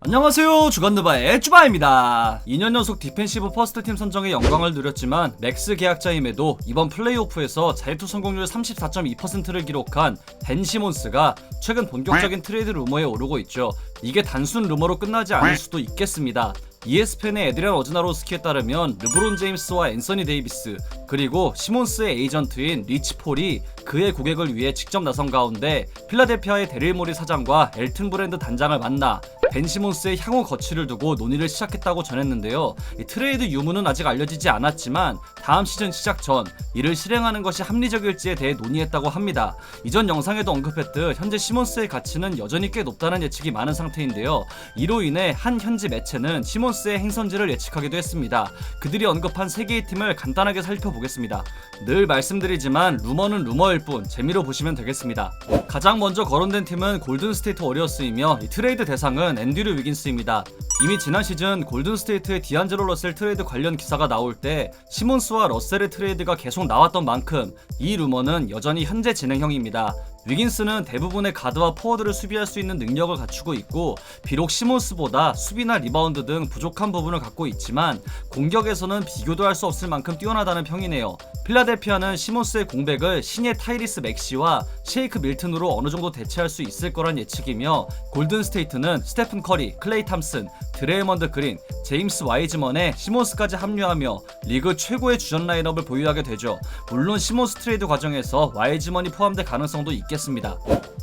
안녕하세요, 주간느바의 쭈바입니다. 2년 연속 디펜시브 퍼스트팀 선정의 영광을 누렸지만 맥스 계약자임에도 이번 플레이오프에서 자유투 성공률 34.2%를 기록한 벤 시몬스가 최근 본격적인 트레이드 루머에 오르고 있죠. 이게 단순 루머로 끝나지 않을 수도 있겠습니다. ESPN의 에드리안 어즈나로스키에 따르면 르브론 제임스와 앤서니 데이비스 그리고 시몬스의 에이전트인 리치 폴이 그의 고객을 위해 직접 나선 가운데 필라델피아의 데릴 모리 사장과 엘튼 브랜드 단장을 만나 벤 시몬스의 향후 거취를 두고 논의를 시작했다고 전했는데요. 이 트레이드 유무는 아직 알려지지 않았지만 다음 시즌 시작 전 이를 실행하는 것이 합리적일지에 대해 논의했다고 합니다. 이전 영상에도 언급했듯 현재 시몬스의 가치는 여전히 꽤 높다는 예측이 많은 상태인데요. 이로 인해 한 현지 매체는 시몬스의 행선지를 예측하기도 했습니다. 그들이 언급한 3개의 팀을 간단하게 살펴보겠습니다. 늘 말씀드리지만 루머는 루머일 뿐 재미로 보시면 되겠습니다. 가장 먼저 거론된 팀은 골든스테이트 워리어스이며 이 트레이드 대상은 앤드류 위긴스입니다. 이미 지난 시즌 골든스테이트의 디안젤로 러셀 트레이드 관련 기사가 나올 때 시몬스와 러셀의 트레이드가 계속 나왔던 만큼 이 루머는 여전히 현재 진행형입니다. 위긴스는 대부분의 가드와 포워드를 수비할 수 있는 능력을 갖추고 있고 비록 시몬스보다 수비나 리바운드 등 부족한 부분을 갖고 있지만 공격에서는 비교도 할 수 없을 만큼 뛰어나다는 평이네요. 필라델피아는 시몬스의 공백을 신예 타이리스 맥시와 셰이크 밀튼으로 어느 정도 대체할 수 있을 거란 예측이며 골든스테이트는 스테픈 커리, 클레이 탐슨, 드레이먼드 그린, 제임스 와이즈먼에 시몬스까지 합류하며 리그 최고의 주전 라인업을 보유하게 되죠. 물론 시몬스 트레이드 과정에서 와이즈먼이 포함될 가능성도 있겠습니다.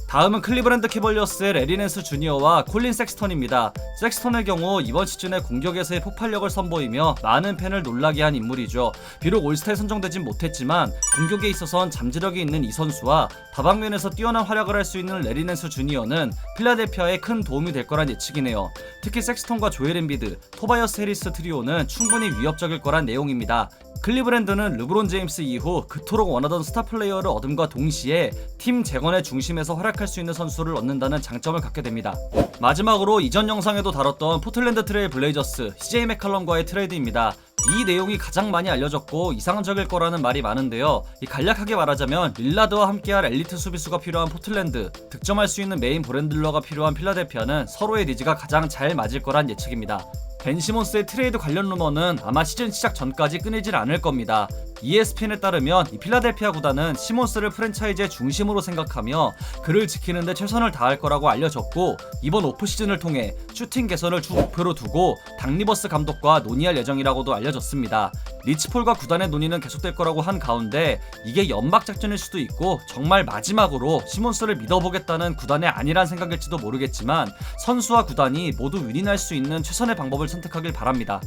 다음은 클리브랜드 캐벌리어스의 레리 낸스 주니어와 콜린 섹스턴입니다. 섹스턴의 경우 이번 시즌에 공격에서의 폭발력을 선보이며 많은 팬을 놀라게 한 인물이죠. 비록 올스타에 선정되진 못했지만 공격에 있어선 잠재력이 있는 이 선수와 다방면에서 뛰어난 활약을 할 수 있는 레리 낸스 주니어는 필라델피아에 큰 도움이 될 거란 예측이네요. 특히 섹스턴과 조엘 엠비드, 토바이어스 해리스 트리오는 충분히 위협적일 거란 내용입니다. 클리브랜드는 르브론 제임스 이후 그토록 원하던 스타 플레이어를 얻음과 동시에 팀 재건의 중심에서 활약할 수 있는 선수를 얻는다는 장점을 갖게 됩니다. 마지막으로 이전 영상에도 다뤘던 포틀랜드 트레일 블레이저스 CJ 맥칼럼과의 트레이드입니다. 이 내용이 가장 많이 알려졌고 이상적일 거라는 말이 많은데요. 간략하게 말하자면 릴라드와 함께할 엘리트 수비수가 필요한 포틀랜드, 득점할 수 있는 메인 볼핸들러가 필요한 필라델피아는 서로의 니즈가 가장 잘 맞을 거란 예측입니다. 벤 시몬스의 트레이드 관련 루머는 아마 시즌 시작 전까지 끊이질 않을 겁니다. ESPN에 따르면 이 필라델피아 구단은 시몬스를 프랜차이즈의 중심으로 생각하며 그를 지키는데 최선을 다할 거라고 알려졌고 이번 오프시즌을 통해 슈팅 개선을 주 목표로 두고 닥 리버스 감독과 논의할 예정이라고도 알려졌습니다. 리치폴과 구단의 논의는 계속될 거라고 한 가운데 이게 연막 작전일 수도 있고 정말 마지막으로 시몬스를 믿어보겠다는 구단의 아니란 생각일지도 모르겠지만 선수와 구단이 모두 윈윈할 수 있는 최선의 방법을 선택하길 바랍니다.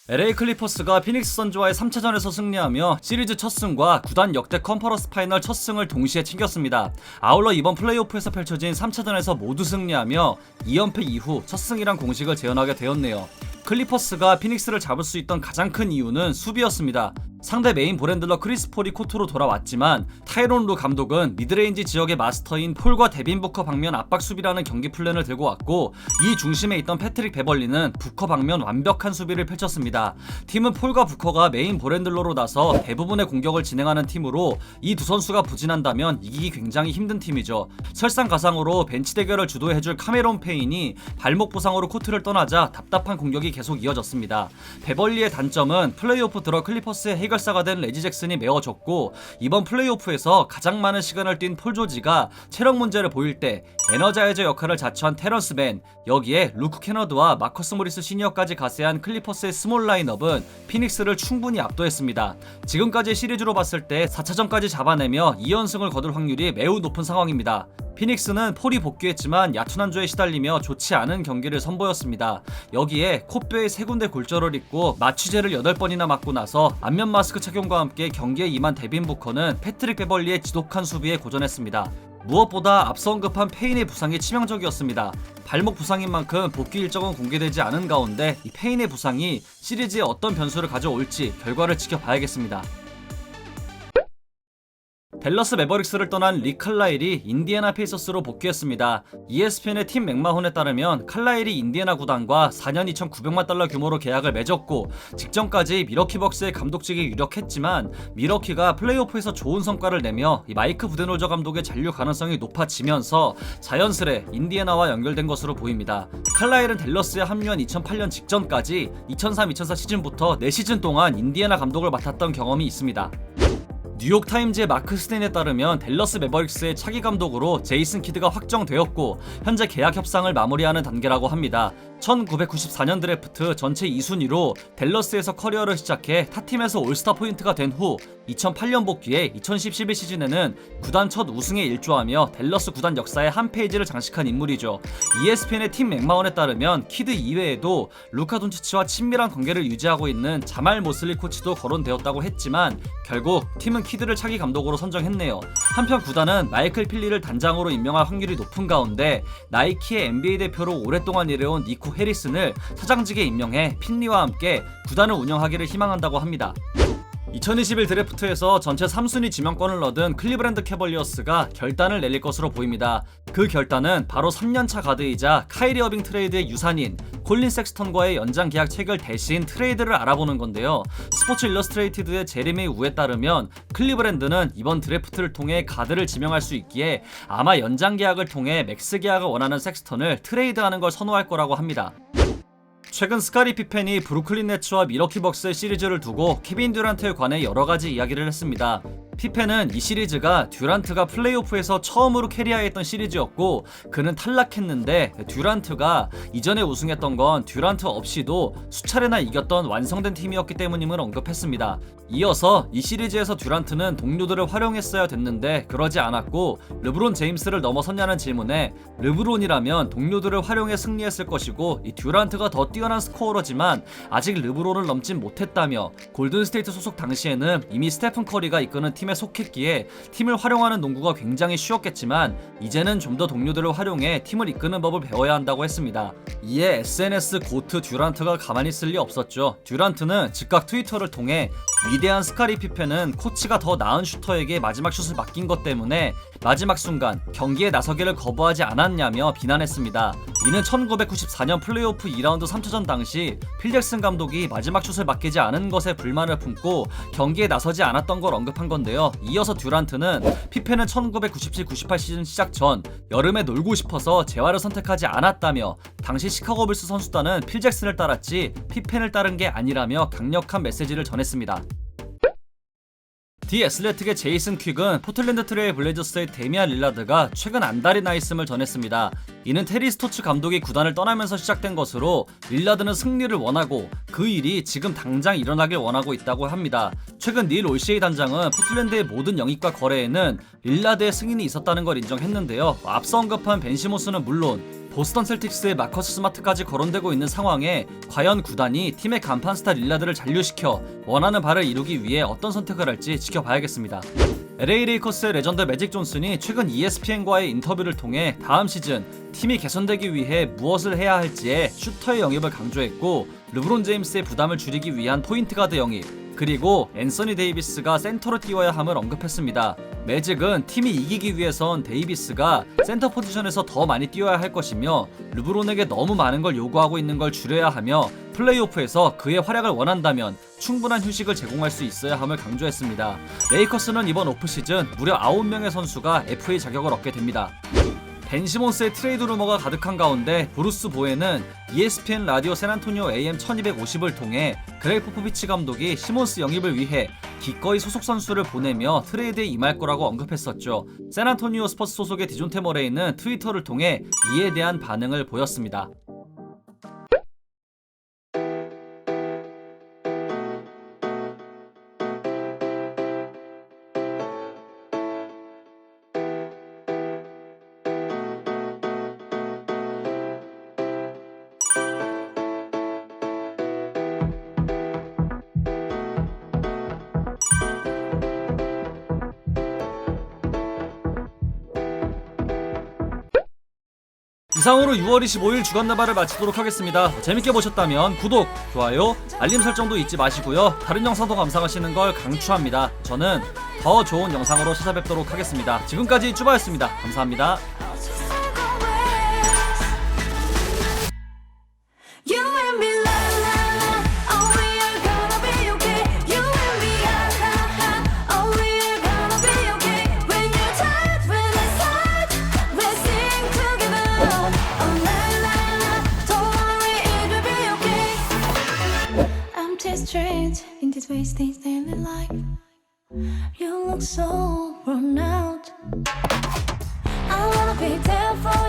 LA 클리퍼스가 피닉스 선즈와의 3차전에서 승리하며 시리즈 첫 승과 구단 역대 컨퍼런스 파이널 첫 승을 동시에 챙겼습니다. 아울러 이번 플레이오프에서 펼쳐진 3차전에서 모두 승리하며 2연패 이후 첫 승이란 공식을 재현하게 되었네요. 클리퍼스가 피닉스를 잡을 수 있던 가장 큰 이유는 수비였습니다. 상대 메인 볼핸들러 크리스 폴이 코트로 돌아왔지만 타이론 루 감독은 미드레인지 지역의 마스터인 폴과 데빈 부커 방면 압박 수비라는 경기 플랜을 들고 왔고 이 중심에 있던 패트릭 베벌리는 부커 방면 완벽한 수비를 펼쳤습니다. 팀은 폴과 부커가 메인 볼핸들러로 나서 대부분의 공격을 진행하는 팀으로 이 두 선수가 부진한다면 이기기 굉장히 힘든 팀이죠. 설상가상으로 벤치 대결을 주도해줄 카메론 페인이 발목 부상으로 코트를 떠나자 답답한 공격이 계속 이어졌습니다. 베벌리의 단점은 플레이오프 들어 클리퍼스의 해결사가 된 레지 잭슨이 메워졌고 이번 플레이오프에서 가장 많은 시간을 뛴 폴 조지가 체력 문제를 보일 때 에너자이저 역할을 자처한 테런스 맨, 여기에 루크 캐너드와 마커스 모리스 시니어까지 가세한 클리퍼스의 스몰 라인업은 피닉스를 충분히 압도했습니다. 지금까지 시리즈로 봤을 때 4차전까지 잡아내며 2연승을 거둘 확률이 매우 높은 상황입니다. 피닉스는 폴이 복귀했지만 얕은 조에 시달리며 좋지 않은 경기를 선보였습니다. 여기에 콧뼈에 3군데 골절을 입고 마취제를 8번이나 맞고 나서 안면 마스크 착용과 함께 경기에 임한 데빈 부커는 패트릭 베벌리의 지독한 수비에 고전했습니다. 무엇보다 앞서 언급한 페인의 부상이 치명적이었습니다. 발목 부상인 만큼 복귀 일정은 공개되지 않은 가운데 이 페인의 부상이 시리즈에 어떤 변수를 가져올지 결과를 지켜봐야겠습니다. 댈러스 매버릭스를 떠난 릭 칼라일이 인디애나 페이서스로 복귀했습니다. ESPN의 팀 맥마혼에 따르면 칼라일이 인디애나 구단과 4년 2,900만 달러 규모로 계약을 맺었고 직전까지 미러키 벅스의 감독직에 유력했지만 미러키가 플레이오프에서 좋은 성과를 내며 이 마이크 부데놀저 감독의 잔류 가능성이 높아지면서 자연스레 인디애나와 연결된 것으로 보입니다. 칼라일은 댈러스에 합류한 2008년 직전까지 2003-2004 시즌부터 4시즌 동안 인디애나 감독을 맡았던 경험이 있습니다. 뉴욕타임즈의 마크 스테인에 따르면 댈러스 매버릭스의 차기 감독으로 제이슨 키드가 확정되었고 현재 계약 협상을 마무리하는 단계라고 합니다. 1994년 드래프트 전체 2순위로 댈러스에서 커리어를 시작해 타팀에서 올스타 포인트가 된 후 2008년 복귀해 2010-11 시즌에는 구단 첫 우승에 일조하며 댈러스 구단 역사의 한 페이지를 장식한 인물이죠. ESPN의 팀 맥마원에 따르면 키드 이외에도 루카 돈치치와 친밀한 관계를 유지하고 있는 자말 모슬리 코치도 거론되었다고 했지만 결국 팀은 키드를 차기 감독으로 선정했네요. 한편 구단은 마이클 필리를 단장으로 임명할 확률이 높은 가운데 나이키의 NBA 대표로 오랫동안 일해온 니코 해리슨을 사장직에 임명해 필리와 함께 구단을 운영하기를 희망한다고 합니다. 2021 드래프트에서 전체 3순위 지명권을 얻은 클리브랜드 캐벌리어스가 결단을 내릴 것으로 보입니다. 그 결단은 바로 3년차 가드이자 카이리 어빙 트레이드의 유산인 콜린 섹스턴과의 연장 계약 체결 대신 트레이드를 알아보는 건데요. 스포츠 일러스트레이티드의 제레미 우에 따르면 클리브랜드는 이번 드래프트를 통해 가드를 지명할 수 있기에 아마 연장 계약을 통해 맥스 계약을 원하는 섹스턴을 트레이드하는 걸 선호할 거라고 합니다. 최근 스카리 피펜이 브루클린 네츠와 미러키 벅스의 시리즈를 두고 케빈 듀란트에 관해 여러가지 이야기를 했습니다. 피펜은 이 시리즈가 듀란트가 플레이오프에서 처음으로 캐리하였던 시리즈였고 그는 탈락했는데 듀란트가 이전에 우승했던 건 듀란트 없이도 수차례나 이겼던 완성된 팀이었기 때문임을 언급했습니다. 이어서 이 시리즈에서 듀란트는 동료들을 활용했어야 됐는데 그러지 않았고 르브론 제임스를 넘어섰냐는 질문에 르브론이라면 동료들을 활용해 승리했을 것이고 이 듀란트가 더 뛰어난 스코어러지만 아직 르브론을 넘진 못했다며 골든스테이트 소속 당시에는 이미 스테픈 커리가 이끄는 팀에 속했기에 팀을 활용하는 농구가 굉장히 쉬웠겠지만 이제는 좀 더 동료들을 활용해 팀을 이끄는 법을 배워야 한다고 했습니다. 이에 SNS 고트 듀란트가 가만히 있을 리 없었죠. 듀란트는 즉각 트위터를 통해 위대한 스카리 피펜은 코치가 더 나은 슈터에게 마지막 슛을 맡긴 것 때문에 마지막 순간 경기에 나서기를 거부하지 않았냐며 비난했습니다. 이는 1994년 플레이오프 2라운드 3차전 당시 필 잭슨 감독이 마지막 슛을 맡기지 않은 것에 불만을 품고 경기에 나서지 않았던 걸 언급한 건데요. 이어서 듀란트는 피펜은 1997-98 시즌 시작 전 여름에 놀고 싶어서 재활을 선택하지 않았다며 당시 시카고 불스 선수단은 필 잭슨을 따랐지 피펜을 따른 게 아니라며 강력한 메시지를 전했습니다. 디 애슬레틱의 제이슨 퀵은 포틀랜드 트레일 블레이저스의 데미안 릴라드가 최근 안달이 나 있음을 전했습니다. 이는 테리 스토츠 감독이 구단을 떠나면서 시작된 것으로 릴라드는 승리를 원하고 그 일이 지금 당장 일어나길 원하고 있다고 합니다. 최근 닐 올시에이 단장은 포틀랜드의 모든 영입과 거래에는 릴라드의 승인이 있었다는 걸 인정했는데요. 앞서 언급한 벤 시몬스는 물론 보스턴 셀틱스의 마커스 스마트까지 거론되고 있는 상황에 과연 구단이 팀의 간판 스타 릴라드를 잔류시켜 원하는 바를 이루기 위해 어떤 선택을 할지 지켜봐야겠습니다. LA 레이커스의 레전드 매직 존슨이 최근 ESPN과의 인터뷰를 통해 다음 시즌 팀이 개선되기 위해 무엇을 해야 할지에 슈터의 영입을 강조했고 르브론 제임스의 부담을 줄이기 위한 포인트 가드 영입 그리고 앤서니 데이비스가 센터로 뛰어야 함을 언급했습니다. 매직은 팀이 이기기 위해선 데이비스가 센터 포지션에서 더 많이 뛰어야 할 것이며 르브론에게 너무 많은 걸 요구하고 있는 걸 줄여야 하며 플레이오프에서 그의 활약을 원한다면 충분한 휴식을 제공할 수 있어야 함을 강조했습니다. 레이커스는 이번 오프시즌 무려 9명의 선수가 FA 자격을 얻게 됩니다. 벤 시몬스의 트레이드 루머가 가득한 가운데 브루스 보엔은 ESPN 라디오 샌안토니오 AM 1250을 통해 그레이 포포비치 감독이 시몬스 영입을 위해 기꺼이 소속 선수를 보내며 트레이드에 임할 거라고 언급했었죠. 샌안토니오 스퍼스 소속의 디존테 머레이는 트위터를 통해 이에 대한 반응을 보였습니다. 이상으로 6월 25일 주간나발을 마치도록 하겠습니다. 재밌게 보셨다면 구독, 좋아요, 알림 설정도 잊지 마시고요. 다른 영상도 감상하시는 걸 강추합니다. 저는 더 좋은 영상으로 찾아뵙도록 하겠습니다. 지금까지 쭈바였습니다. 감사합니다. You and me, la la la. Oh, we are gonna be okay. You and me, ah ha ha. Oh, we are gonna be okay. When you're tired, when it's hard, we'll sing together. Oh, la la la. Don't worry, it will be okay. I'm too strange in this wasting daily life. You look so worn out. I wanna be there for